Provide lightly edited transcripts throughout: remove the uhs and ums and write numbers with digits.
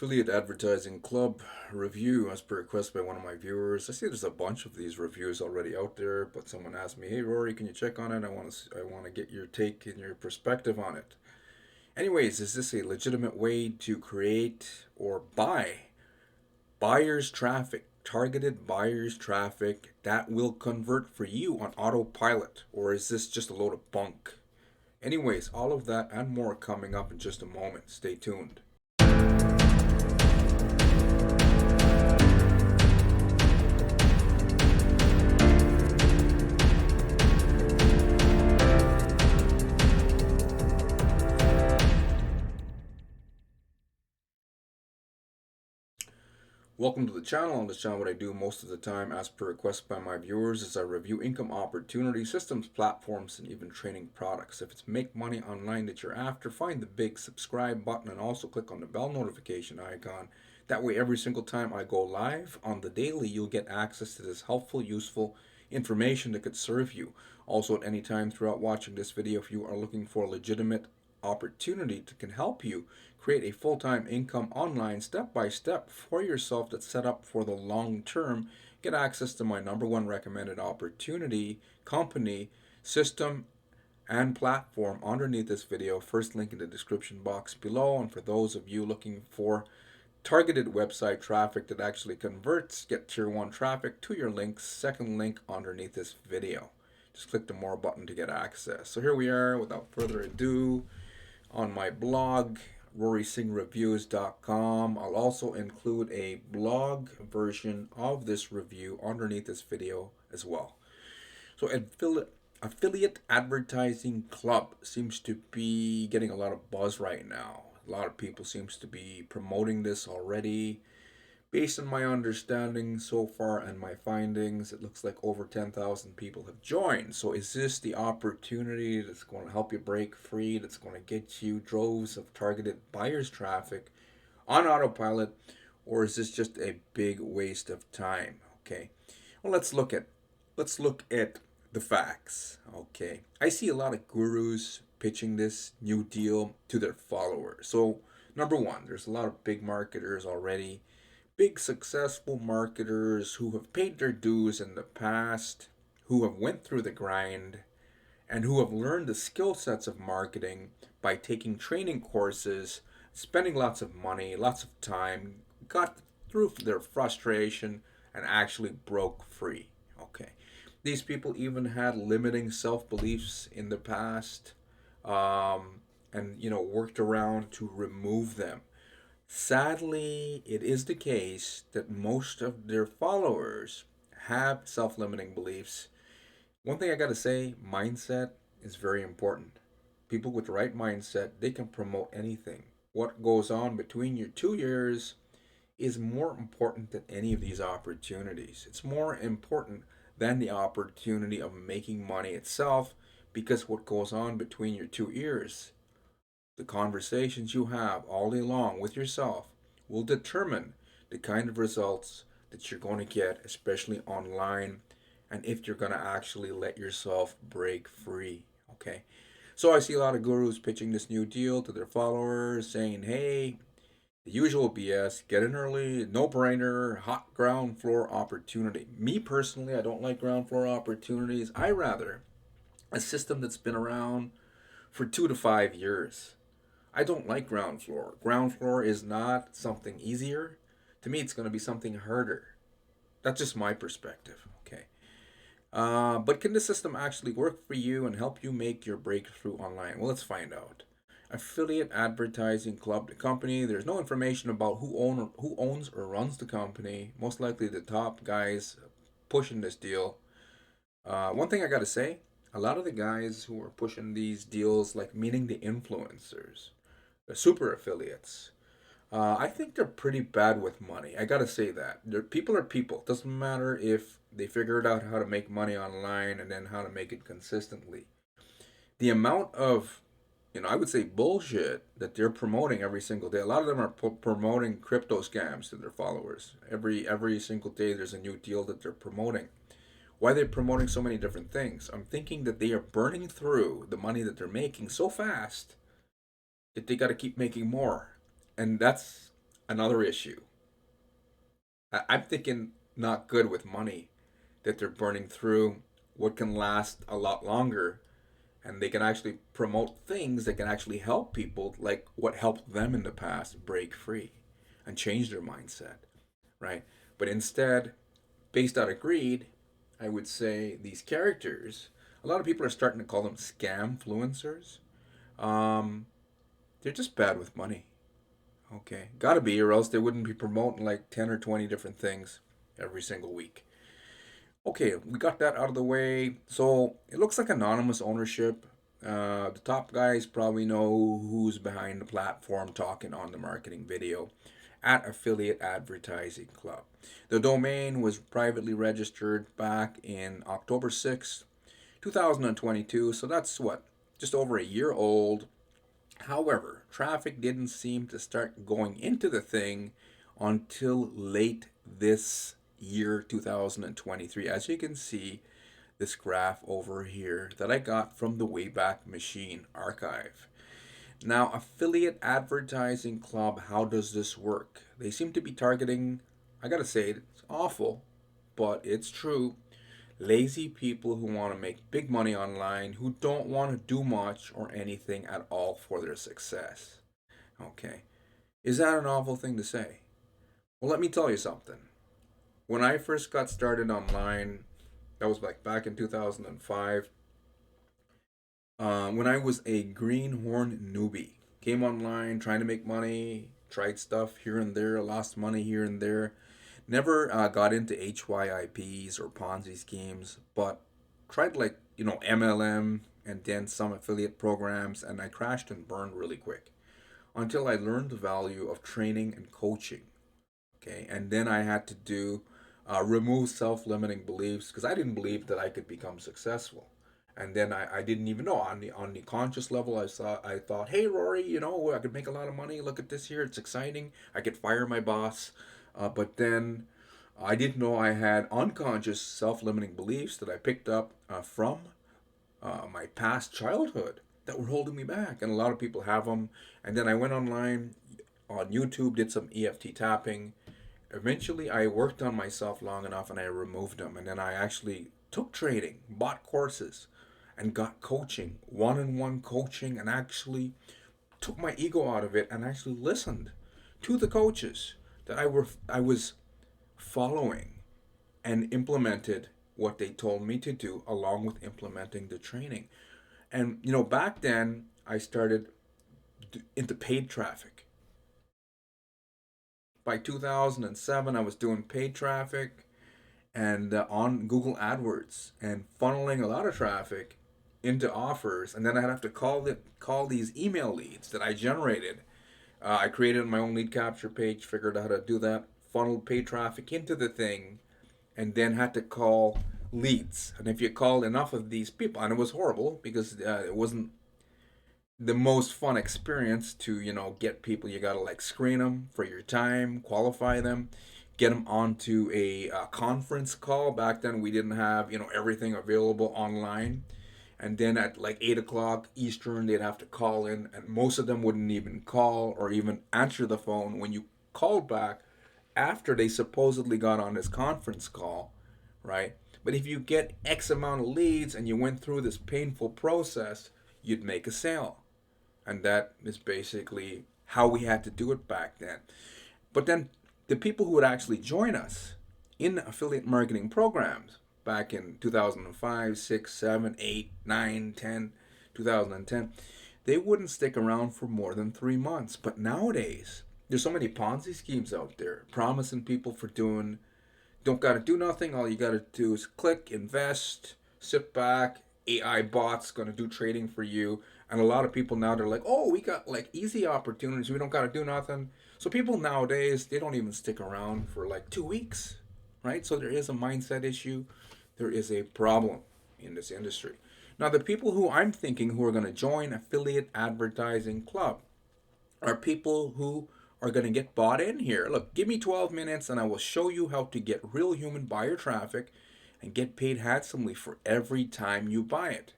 Affiliate Advertising Club review as per request by one of my viewers. I see there's a bunch of these reviews already out there, but someone asked me, "Hey Rory, can you check on it? I want to get your take and your perspective on it." Anyways, is this a legitimate way to create or buy buyers traffic, targeted buyers traffic that will convert for you on autopilot, or is this just a load of bunk? Anyways, all of that and more coming up in just a moment. Stay tuned. Welcome to the channel. On this channel, what I do most of the time, as per request by my viewers, is I review income opportunity, systems, platforms, and even training products. If it's make money online that you're after, find the big subscribe button and also click on the bell notification icon. That way, every single time I go live on the daily, you'll get access to this helpful, useful information that could serve you. Also, at any time throughout watching this video, if you are looking for a legitimate opportunity that can help you create a full-time income online step by step for yourself that's set up for the long term, get access to my number one recommended opportunity, company, system, and platform underneath this video. First link in the description box below. And for those of you looking for targeted website traffic that actually converts, get tier 1 traffic to your links, second link underneath this video. Just click the more button to get access. So here we are, without further ado, on my blog, rorysingreviews.com. I'll also include a blog version of this review underneath this video as well. So affiliate advertising club seems to be getting a lot of buzz right now. A lot of people seems to be promoting this already. Based on my understanding so far and my findings, it looks like over 10,000 people have joined. So is this the opportunity that's going to help you break free, that's going to get you droves of targeted buyers traffic on autopilot, or is this just a big waste of time? Okay. Well, let's look at the facts. Okay. I see a lot of gurus pitching this new deal to their followers. So, number one, there's a lot of big marketers already, big successful marketers who have paid their dues in the past, who have went through the grind, and who have learned the skill sets of marketing by taking training courses, spending lots of money, lots of time, got through their frustration, and actually broke free. Okay. These people even had limiting self beliefs in the past, and worked around to remove them. Sadly, it is the case that most of their followers have self limiting beliefs. One thing I gotta say, mindset is very important. People with the right mindset, they can promote anything. What goes on between your 2 ears is more important than any of these opportunities. It's more important than the opportunity of making money itself, because what goes on between your 2 ears, the conversations you have all day long with yourself, will determine the kind of results that you're going to get, especially online, and if you're going to actually let yourself break free. Okay. So I see a lot of gurus pitching this new deal to their followers, saying, hey, the usual BS, get in early, no brainer, hot ground floor opportunity. Me personally, I don't like ground floor opportunities. I rather a system that's been around for 2 to 5 years. I don't like ground floor. Ground floor is not something easier. To me, it's going to be something harder. That's just my perspective. Okay. But can the system actually work for you and help you make your breakthrough online? Well, let's find out. Affiliate Advertising Club, the company. There's no information about who owns or runs the company. Most likely the top guys pushing this deal. One thing I got to say, a lot of the guys who are pushing these deals, like meaning the influencers, the super affiliates, I think they're pretty bad with money. I gotta say that. People are people. Doesn't matter if they figured out how to make money online and then how to make it consistently. The amount of, I would say bullshit that they're promoting every single day. A lot of them are promoting crypto scams to their followers. Every single day there's a new deal that they're promoting. Why are they promoting so many different things? I'm thinking that they are burning through the money that they're making so fast that they got to keep making more. And that's another issue. I'm thinking not good with money that they're burning through what can last a lot longer, and they can actually promote things that can actually help people, like what helped them in the past break free and change their mindset, right? But instead, based out of greed, I would say these characters, a lot of people are starting to call them scam influencers. Um, they're just bad with money. Okay, gotta be, or else they wouldn't be promoting like 10 or 20 different things every single week. Okay, we got that out of the way. So it looks like anonymous ownership. The top guys probably know who's behind the platform talking on the marketing video at Affiliate Advertising Club. The domain was privately registered back in October 6th, 2022. So that's what, just over a year old. However, traffic didn't seem to start going into the thing until late this year, 2023. As you can see, this graph over here that I got from the Wayback Machine archive. Now, Affiliate Advertising Club, how does this work? They seem to be targeting, I gotta say, it's awful, but it's true, lazy people who want to make big money online, who don't want to do much or anything at all for their success. Okay. Is that an awful thing to say? Well, let me tell you something. When I first got started online, that was like back in 2005, when I was a greenhorn newbie. Came online trying to make money, tried stuff here and there, lost money here and there. Never got into HYIPs or Ponzi schemes, but tried like, MLM and then some affiliate programs, and I crashed and burned really quick until I learned the value of training and coaching. Okay, and then I had to do remove self-limiting beliefs because I didn't believe that I could become successful. And then I didn't even know on the conscious level. I thought, hey Rory, I could make a lot of money. Look at this here, it's exciting. I could fire my boss. But then I didn't know I had unconscious self-limiting beliefs that I picked up from my past childhood that were holding me back. And a lot of people have them. And then I went online on YouTube, did some EFT tapping. Eventually, I worked on myself long enough and I removed them. And then I actually took trading, bought courses, and got coaching, one on one coaching, and actually took my ego out of it and actually listened to the coaches that I was following and implemented what they told me to do along with implementing the training. And back then I started into paid traffic. By 2007 I was doing paid traffic and on Google AdWords and funneling a lot of traffic into offers, and then I'd have to call these email leads that I generated. I created my own lead capture page, figured out how to do that, funneled paid traffic into the thing, and then had to call leads. And if you called enough of these people, and it was horrible because it wasn't the most fun experience to get people. You gotta like screen them for your time, qualify them, get them onto a conference call. Back then we didn't have everything available online, and then at like 8 o'clock Eastern they'd have to call in, and most of them wouldn't even call or even answer the phone when you called back after they supposedly got on this conference call, right? But if you get X amount of leads and you went through this painful process, you'd make a sale. And that is basically how we had to do it back then. But then the people who would actually join us in affiliate marketing programs back in 2005, 6, 7, 8, 9, 10, 2010, they wouldn't stick around for more than 3 months. But nowadays, there's so many Ponzi schemes out there promising people for don't got to do nothing. All you got to do is click, invest, sit back. AI bots going to do trading for you. And a lot of people now, they're like, oh, we got like easy opportunities. We don't got to do nothing. So people nowadays, they don't even stick around for like 2 weeks, right? So there is a mindset issue. There is a problem in this industry. Now, the people who I'm thinking who are going to join Affiliate Advertising Club are people who are going to get bought in here. Look, give me 12 minutes and I will show you how to get real human buyer traffic and get paid handsomely for every time you buy it.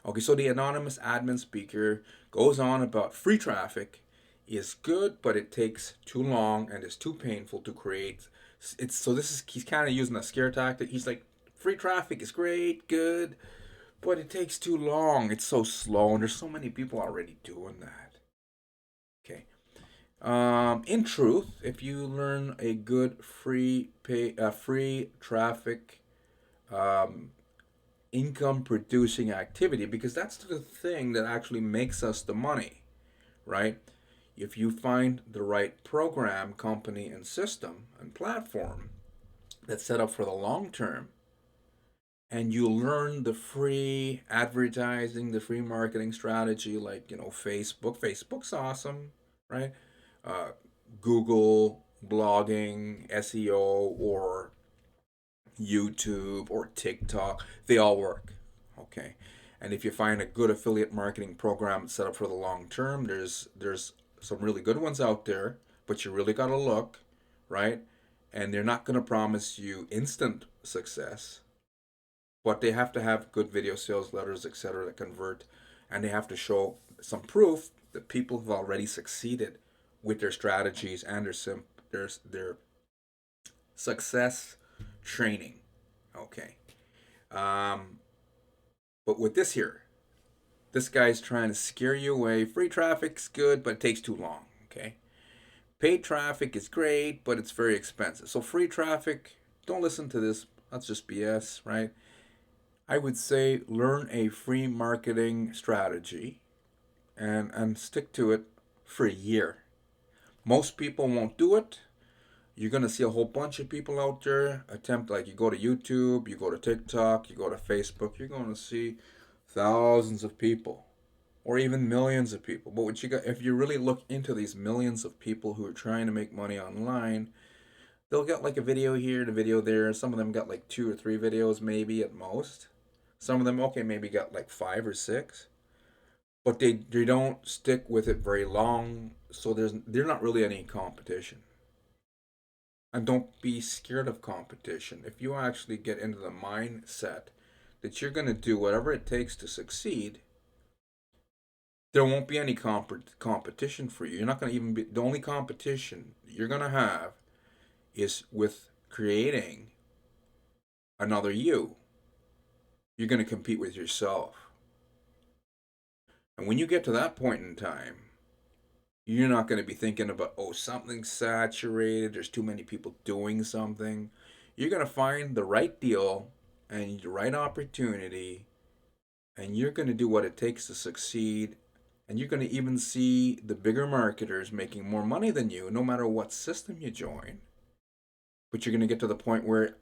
Okay, so the anonymous admin speaker goes on about free traffic, is good, but it takes too long and is too painful to create. It's so this is he's kind of using a scare tactic. He's like, free traffic is great, good, but it takes too long. It's so slow, and there's so many people already doing that. Okay. In truth, if you learn a good free traffic um, income producing activity, because that's the thing that actually makes us the money, right? If you find the right program, company, and system and platform that's set up for the long term, and you learn the free advertising, the free marketing strategy, like Facebook's awesome, right? Uh, Google, blogging, SEO, or YouTube or TikTok, they all work. Okay. And if you find a good affiliate marketing program set up for the long term, there's some really good ones out there, but you really got to look, right? And they're not going to promise you instant success, but they have to have good video sales letters, etc., that convert, and they have to show some proof that people have already succeeded with their strategies and their success training. Okay. Um, but with this here, this guy's trying to scare you away. Free traffic's good, but it takes too long. Okay. Paid traffic is great, but it's very expensive. So free traffic, don't listen to this. That's just BS, right? I would say learn a free marketing strategy and stick to it for a year. Most people won't do it. You're gonna see a whole bunch of people out there attempt, like, you go to YouTube, you go to TikTok, you go to Facebook, you're gonna see thousands of people or even millions of people. But what you got, if you really look into these millions of people who are trying to make money online, they'll get like a video here and a video there. Some of them got like two or three videos maybe at most. Some of them, okay, maybe got like five or six, but they don't stick with it very long. So they're not really any competition. And don't be scared of competition. If you actually get into the mindset that you're going to do whatever it takes to succeed, there won't be any competition for you. You're not going to even be, the only competition you're going to have is with creating another you. You're going to compete with yourself. And when you get to that point in time, you're not going to be thinking about, oh, something's saturated, there's too many people doing something. You're going to find the right deal and the right opportunity, and you're going to do what it takes to succeed. And you're going to even see the bigger marketers making more money than you, no matter what system you join. But you're going to get to the point where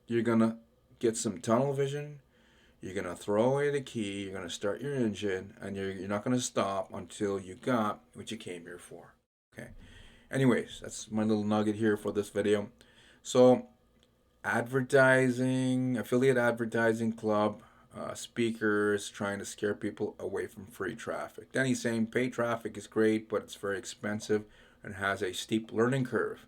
you're going to get some tunnel vision. You're going to throw away the key. You're going to start your engine, and you're not going to stop until you got what you came here for. Okay. Anyways, that's my little nugget here for this video. So, advertising, affiliate advertising club, speakers trying to scare people away from free traffic. Then he's saying paid traffic is great, but it's very expensive and has a steep learning curve.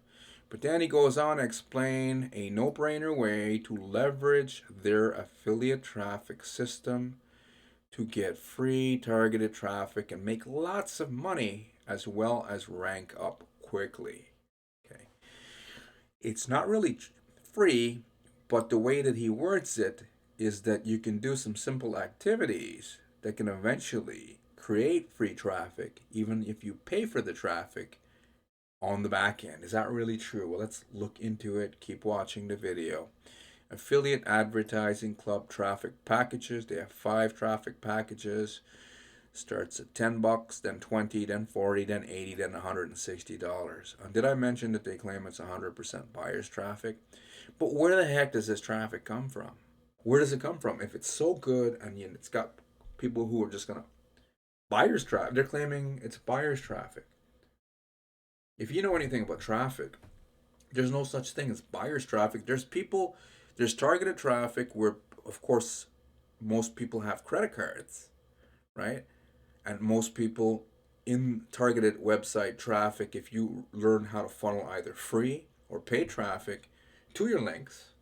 But then he goes on to explain a no-brainer way to leverage their affiliate traffic system to get free targeted traffic and make lots of money as well as rank up quickly. Okay. It's not really free, but the way that he words it is that you can do some simple activities that can eventually create free traffic, even if you pay for the traffic on the back end. Is that really true? Well, let's look into it. Keep watching the video. Affiliate Advertising Club traffic packages. They have 5 traffic packages. Starts at $10, then 20, then 40, then 80, then $160. Did I mention that they claim it's 100% buyer's traffic? But where the heck does this traffic come from? Where does it come from? If it's so good and it's got people who are just going to buyer's traffic, they're claiming it's buyer's traffic. If you know anything about traffic, there's no such thing as buyer's traffic. There's targeted traffic where, of course, most people have credit cards, right? And most people in targeted website traffic, if you learn how to funnel either free or paid traffic to your links,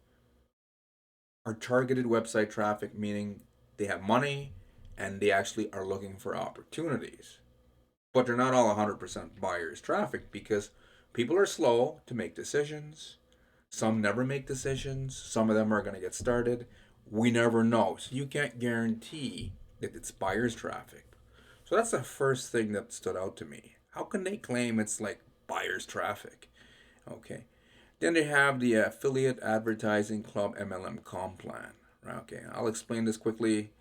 are targeted website traffic, meaning they have money and they actually are looking for opportunities. but they're not all 100% buyers traffic because people are slow to make decisions. Some never make decisions. Some of them are going to get started. We never know. So you can't guarantee that it's buyers traffic. So that's the first thing that stood out to me. How can they claim it's like buyers traffic? Okay. Then they have the Affiliate Advertising Club MLM comp plan. Okay, I'll explain this quickly.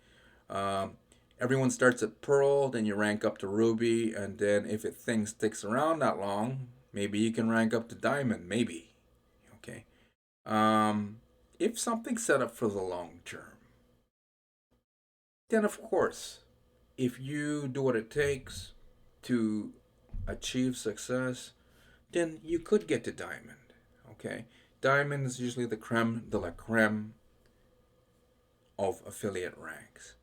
Um, Everyone starts at Pearl, then you rank up to Ruby, and then if it thing sticks around that long, maybe you can rank up to Diamond. Maybe. Okay. Um, if something's set up for the long term, then of course, if you do what it takes to achieve success, then you could get to Diamond. Okay. Diamond is usually the creme de la creme of affiliate ranks.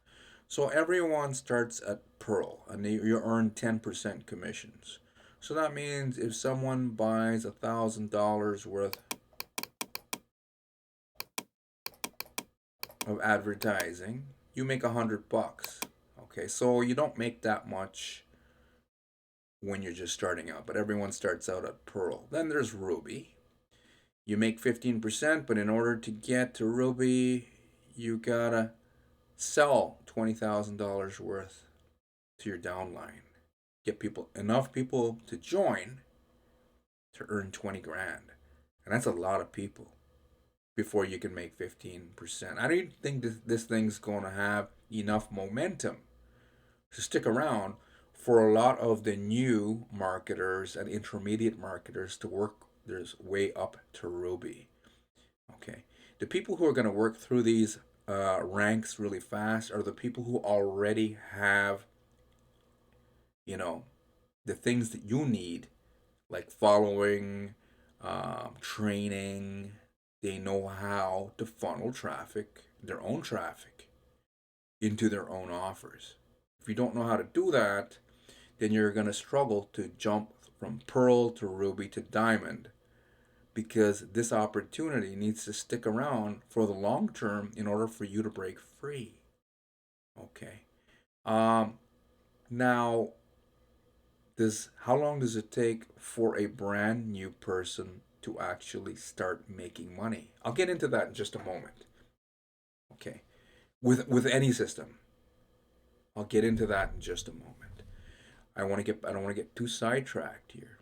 So everyone starts at Pearl and you earn 10% commissions. So that means if someone buys $1,000 worth of advertising, you make $100. Okay, so you don't make that much when you're just starting out, but everyone starts out at Pearl. Then there's Ruby. You make 15%, but in order to get to Ruby, you gotta sell $20,000 worth to your downline. Get people enough people to join to earn 20 grand. And that's a lot of people before you can make 15%. I don't think this thing's going to have enough momentum to stick around for a lot of the new marketers and intermediate marketers to work their way up to Ruby. Okay. The people who are going to work through these ranks really fast are the people who already have, you know, the things that you need, like following, training. They know how to funnel traffic, their own traffic, into their own offers. If you don't know how to do that, then you're going to struggle to jump from Pearl to Ruby to Diamond because this opportunity needs to stick around for the long term in order for you to break free. Okay. Um, Now, does how long does it take for a brand new person to actually start making money? I'll get into that in just a moment. Okay. With any system. I'll get into that in just a moment. I don't want to get too sidetracked here.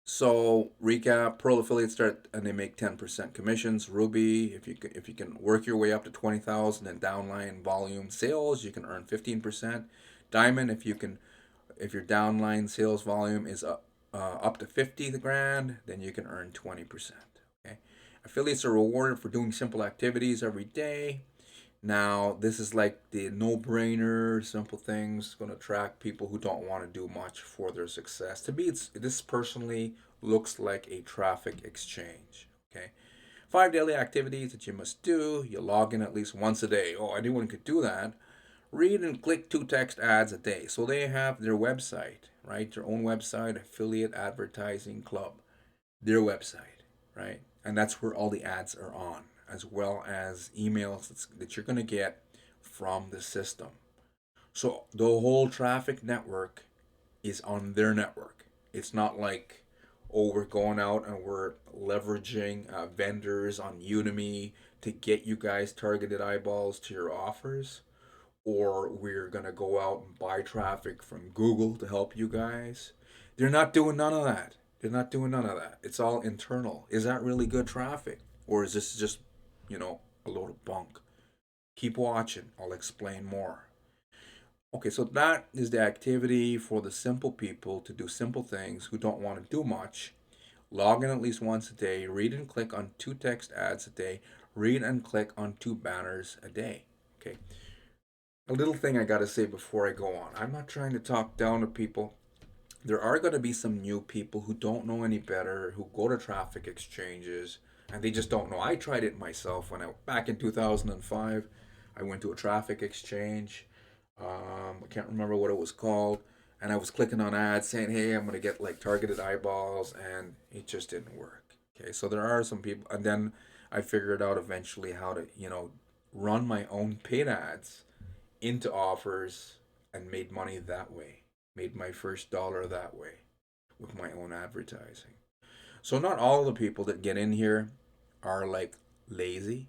So recap: Pearl affiliates start and they make 10% commissions. Ruby, if you can work your way up to 20,000 in downline volume sales, you can earn 15%. Diamond, if your downline sales volume is up to 50 grand, then you can earn 20%. Okay. Affiliates are rewarded for doing simple activities every day. Now, this is like the no-brainer, simple things going to attract people who don't want to do much for their success. To me, this personally looks like a traffic exchange. Okay, 5 daily activities that you must do. You log in at least once a day. Oh, anyone could do that. Read and click 2 text ads a day. So they have their website, right? Their own website, Affiliate Advertising Club, their website, right? And that's where all the ads are on, as well as emails that you're going to get from the system. So the whole traffic network is on their network. It's not like, oh, we're going out and we're leveraging vendors on Udemy to get you guys targeted eyeballs to your offers, or we're going to go out and buy traffic from Google to help you guys. They're not doing none of that. They're not doing none of that. It's all internal. Is that really good traffic? Or is this just, a load of bunk? Keep watching. I'll explain more. Okay, so that is the activity for the simple people to do simple things who don't want to do much. Log in at least once a day. Read and click on 2 text ads a day. Read and click on 2 banners a day. Okay, a little thing I gotta say before I go on. I'm not trying to talk down to people. There are going to be some new people who don't know any better, who go to traffic exchanges, and they just don't know. I tried it myself back in 2005. I went to a traffic exchange. I can't remember what it was called, and I was clicking on ads saying, "Hey, I'm going to get like targeted eyeballs," and it just didn't work. Okay, so there are some people, and then I figured out eventually how to, run my own paid ads into offers and made money that way. Made my first dollar that way with my own advertising. So not all the people that get in here are like lazy,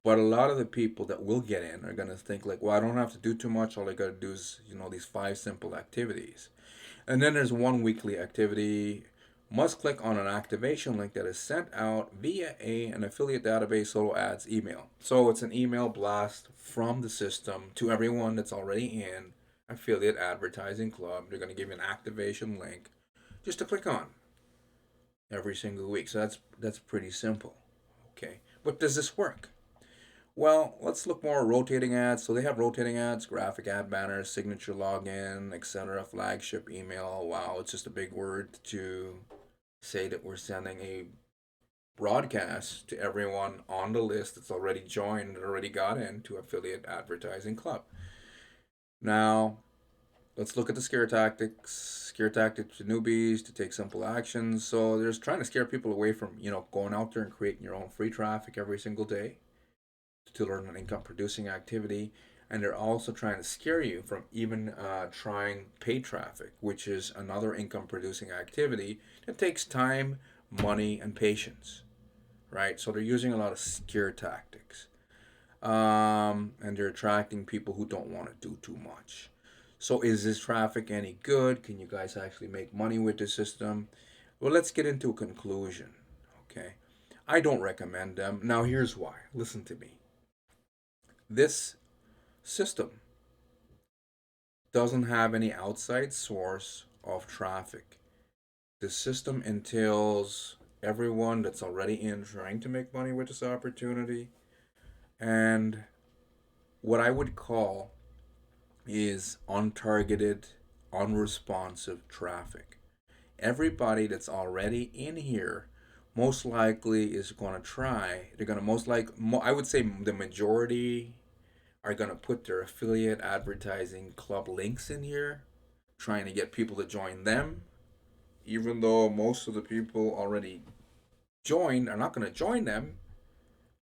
but a lot of the people that will get in are gonna think like, well, I don't have to do too much. All I gotta do is, these five simple activities. And then there's one weekly activity. Must click on an activation link that is sent out via an affiliate database solo ads email. So it's an email blast from the system to everyone that's already in affiliate advertising club. They're going to give you an activation link just to click on every single week. So that's pretty simple. Okay. But does this work? Well, let's look more at rotating ads. So they have rotating ads, graphic ad banners, signature login, etc., flagship email. Wow, it's just a big word to say that we're sending a broadcast to everyone on the list that's already joined and already got into affiliate advertising club. Now, let's look at the scare tactics. Scare tactics to newbies to take simple actions. So there's trying to scare people away from, going out there and creating your own free traffic every single day to learn an income producing activity. And they're also trying to scare you from even trying paid traffic, which is another income producing activity that takes time, money, and patience, right? So they're using a lot of scare tactics. And they're attracting people who don't want to do too much. So is this traffic any good? Can you guys actually make money with the system? Well, let's get into a conclusion. Okay. I don't recommend them. Now, here's why. Listen to me. This system doesn't have any outside source of traffic. The system entails everyone that's already in trying to make money with this opportunity and what I would call is untargeted, unresponsive traffic. Everybody that's already in here most likely is going to try. They're going to most like, I would say the majority are going to put their affiliate advertising club links in here, trying to get people to join them, even though most of the people already joined are not going to join them.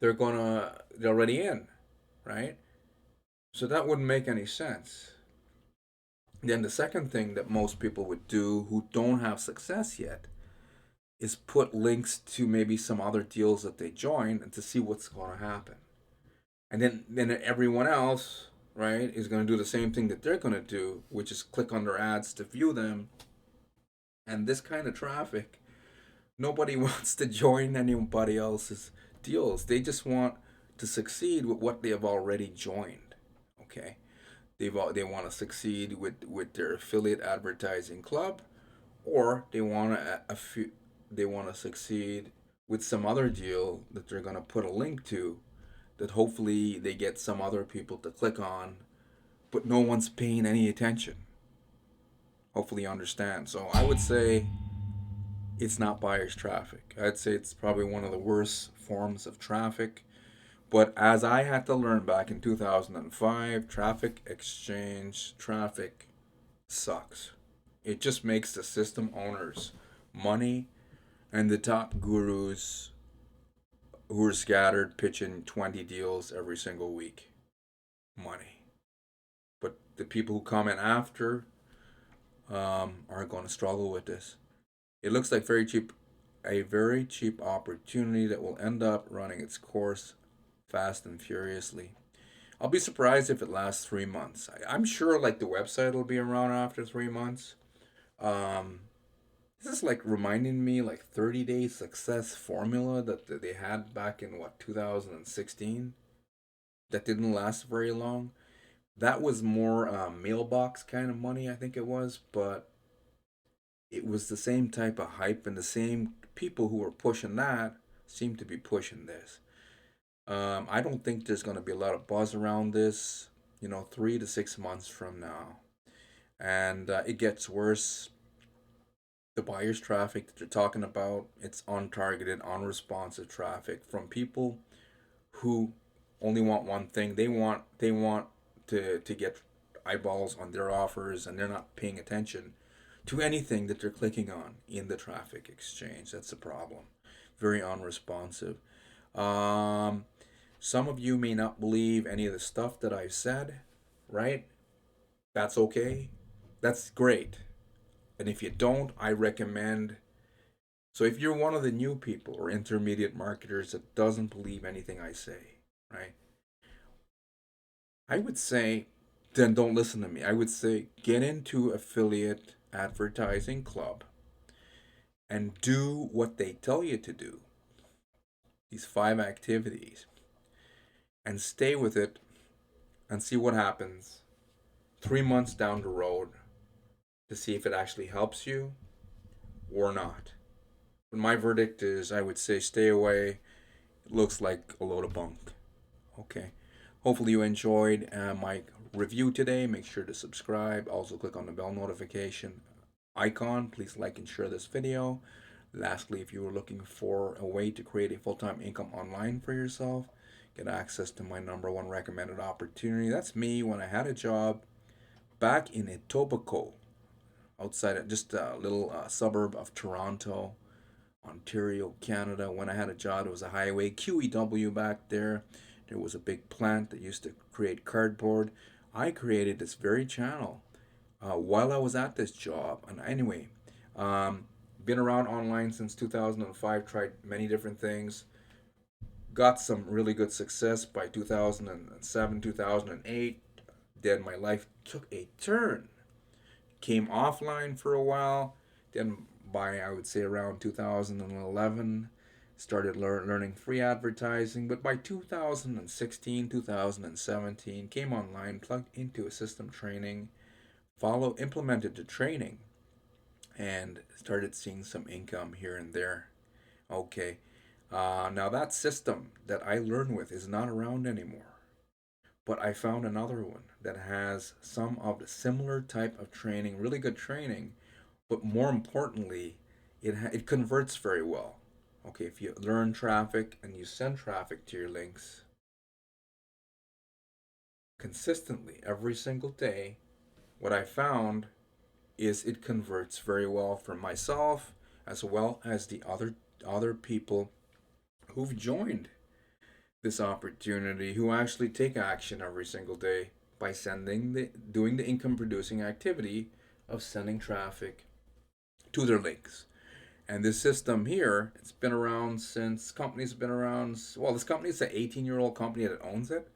They're already in, right? So that wouldn't make any sense. Then the second thing that most people would do who don't have success yet is put links to maybe some other deals that they join and to see what's going to happen. And then everyone else, right, is going to do the same thing that they're going to do, which is click on their ads to view them. And this kind of traffic, nobody wants to join anybody else's deals. They just want to succeed with what they have already joined. Okay? They want to succeed with their affiliate advertising club, or they want to succeed with some other deal that they're going to put a link to that hopefully they get some other people to click on, but no one's paying any attention. Hopefully you understand. So I would say it's not buyer's traffic. I'd say it's probably one of the worst forms of traffic. But as I had to learn back in 2005, traffic exchange traffic sucks. It just makes the system owners money and the top gurus who are scattered pitching 20 deals every single week money. But the people who come in after are going to struggle with this. It looks like a very cheap opportunity that will end up running its course fast and furiously. I'll be surprised if it lasts 3 months. I'm sure like the website will be around after 3 months. Um, this is like reminding me like 30 day success formula that they had back in what 2016 that didn't last very long. That was more mailbox kind of money, I think it was, but it was the same type of hype and the same people who were pushing that seem to be pushing this. I don't think there's going to be a lot of buzz around this, 3 to 6 months from now. And it gets worse. The buyer's traffic that you're talking about, it's untargeted, unresponsive traffic from people who only want one thing. They want to get eyeballs on their offers and they're not paying attention to anything that they're clicking on in the traffic exchange. That's the problem. Very unresponsive. Um, some of you may not believe any of the stuff that I've said, right? That's okay. that's great. And if you don't, I recommend. So if you're one of the new people or intermediate marketers that doesn't believe anything I say, right? I would say then don't listen to me. I would say get into affiliate advertising club and do what they tell you to do. These 5 activities and stay with it and see what happens 3 months down the road to see if it actually helps you or not. But my verdict is I would say stay away. It looks like a load of bunk. Okay. Hopefully you enjoyed my review today. Make sure to subscribe. Also click on the bell notification icon. Please like and share this video. Lastly, if you are looking for a way to create a full-time income online for yourself, get access to my #1 recommended opportunity. That's me when I had a job back in Etobicoke, outside of just a little suburb of Toronto, Ontario, Canada. When I had a job, it was a highway QEW back there. There was a big plant that used to create cardboard. I created this very channel while I was at this job. And anyway, um, been around online since 2005, tried many different things, got some really good success by 2007, 2008. Then my life took a turn, came offline for a while. Then by I would say around 2011, started learning free advertising. But by 2016, 2017, came online, plugged into a system training, implemented the training, and started seeing some income here and there. Okay, now that system that I learned with is not around anymore. But I found another one that has some of the similar type of training, really good training, but more importantly, it converts very well. Okay, if you learn traffic and you send traffic to your links consistently every single day, what I found is it converts very well for myself as well as the other people who've joined this opportunity, who actually take action every single day by doing the income producing activity of sending traffic to their links. And this system here, it's been around since company's been around. Well, this company is an 18-year-old company that owns it,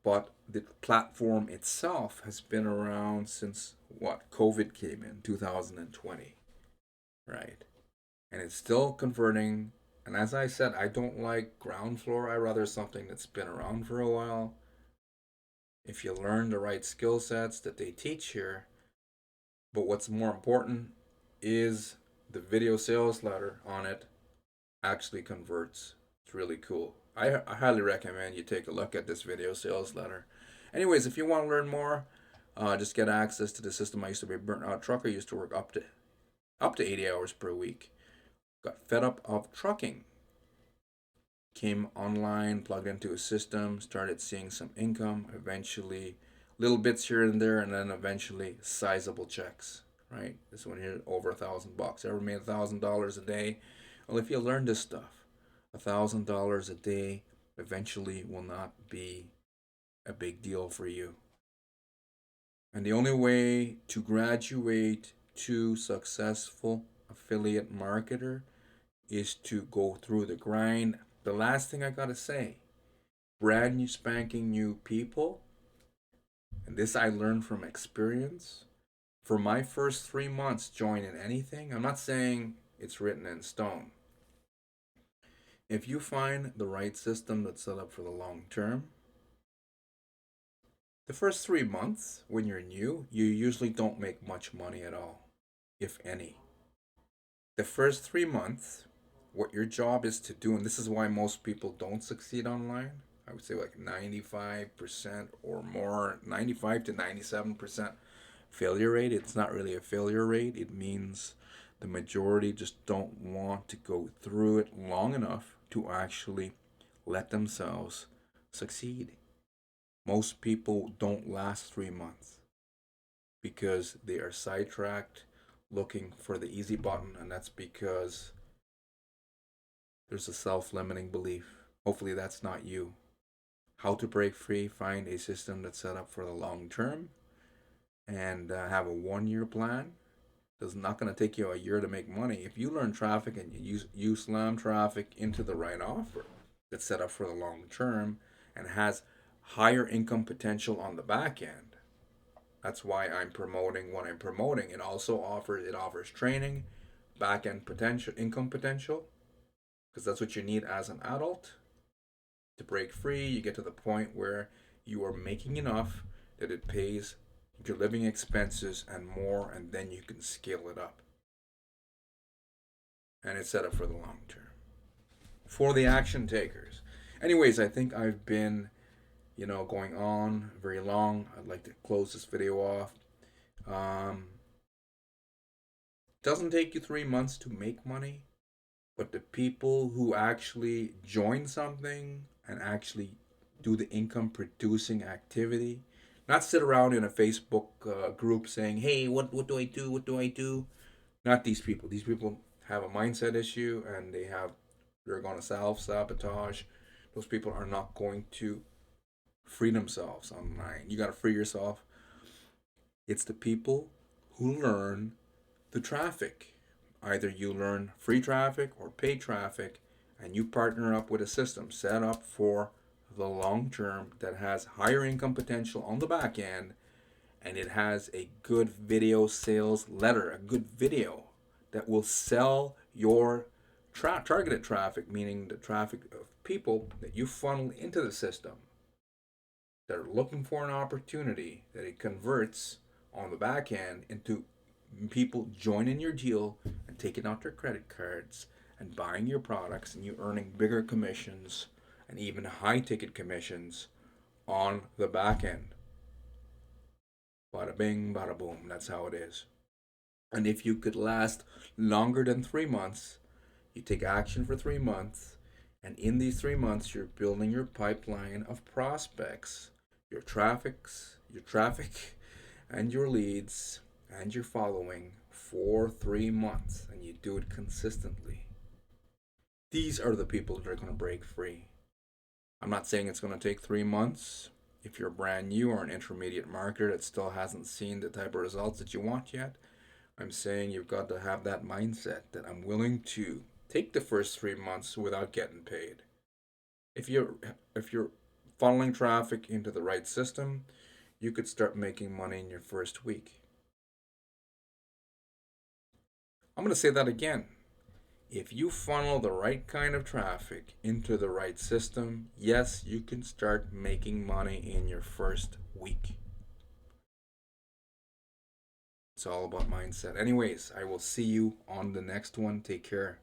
but the platform itself has been around since what COVID came in 2020, right? And it's still converting. And as I said, I don't like ground floor. I rather something that's been around for a while. If you learn the right skill sets that they teach here, but what's more important is the video sales letter on it actually converts. It's really cool. I highly recommend you take a look at this video sales letter. Anyways, if you want to learn more, just get access to the system. I used to be a burnt out trucker. I used to work up to 80 hours per week. Got fed up of trucking. Came online, plugged into a system, started seeing some income. Eventually, little bits here and there, and then eventually sizable checks. Right, this one here over $1,000. Ever made $1,000 a day? Well, if you learn this stuff, $1,000 a day eventually will not be a big deal for you. And the only way to graduate to successful affiliate marketer is to go through the grind. The last thing I gotta say, brand new spanking new people, and this I learned from experience. For my first 3 months joining anything, I'm not saying it's written in stone. If you find the right system that's set up for the long term, the first 3 months when you're new, you usually don't make much money at all, if any. The first 3 months, what your job is to do, and this is why most people don't succeed online. I would say like 95% or more, 95 to 97% failure rate. It's not really a failure rate. It means the majority just don't want to go through it long enough to actually let themselves succeed. Most people don't last 3 months because they are sidetracked looking for the easy button, and that's because there's a self limiting belief. Hopefully, that's not you. how to break free, find a system that's set up for the long term, and have a 1 year plan. It's not going to take you a year to make money. If you learn traffic and you slam traffic into the right offer that's set up for the long term and has higher income potential on the back end, that's why I'm promoting what I'm promoting. It offers training, back end potential, income potential, because that's what you need as an adult to break free. You get to the point where you are making enough that it pays your living expenses and more, and then you can scale it up. And it's set up for the long term. For the action takers. Anyways, I think I've been, going on very long. I'd like to close this video off. Um, doesn't take you 3 months to make money, but the people who actually join something and actually do the income producing activity, not sit around in a Facebook group saying, "Hey, what do I do? What do I do?" Not these people. These people have a mindset issue, and they're going to self sabotage. Those people are not going to free themselves online. You got to free yourself. It's the people who learn the traffic. Either you learn free traffic or paid traffic, and you partner up with a system set up for the long term that has higher income potential on the back end, and it has a good video sales letter, a good video that will sell your targeted traffic, meaning the traffic of people that you funnel into the system that are looking for an opportunity, that it converts on the back end into people joining your deal and taking out their credit cards and buying your products, and you earning bigger commissions and even high ticket commissions on the back end. Bada bing, bada boom. That's how it is. And if you could last longer than 3 months, you take action for 3 months, and in these 3 months, you're building your pipeline of prospects, your traffic, and your leads, and your following for 3 months, and you do it consistently. These are the people that are going to break free. I'm not saying it's going to take 3 months. If you're brand new or an intermediate marketer that still hasn't seen the type of results that you want yet, I'm saying you've got to have that mindset that I'm willing to take the first 3 months without getting paid. If you're funneling traffic into the right system, you could start making money in your first week. I'm going to say that again. If you funnel the right kind of traffic into the right system, yes, you can start making money in your first week. It's all about mindset. Anyways, I will see you on the next one. Take care.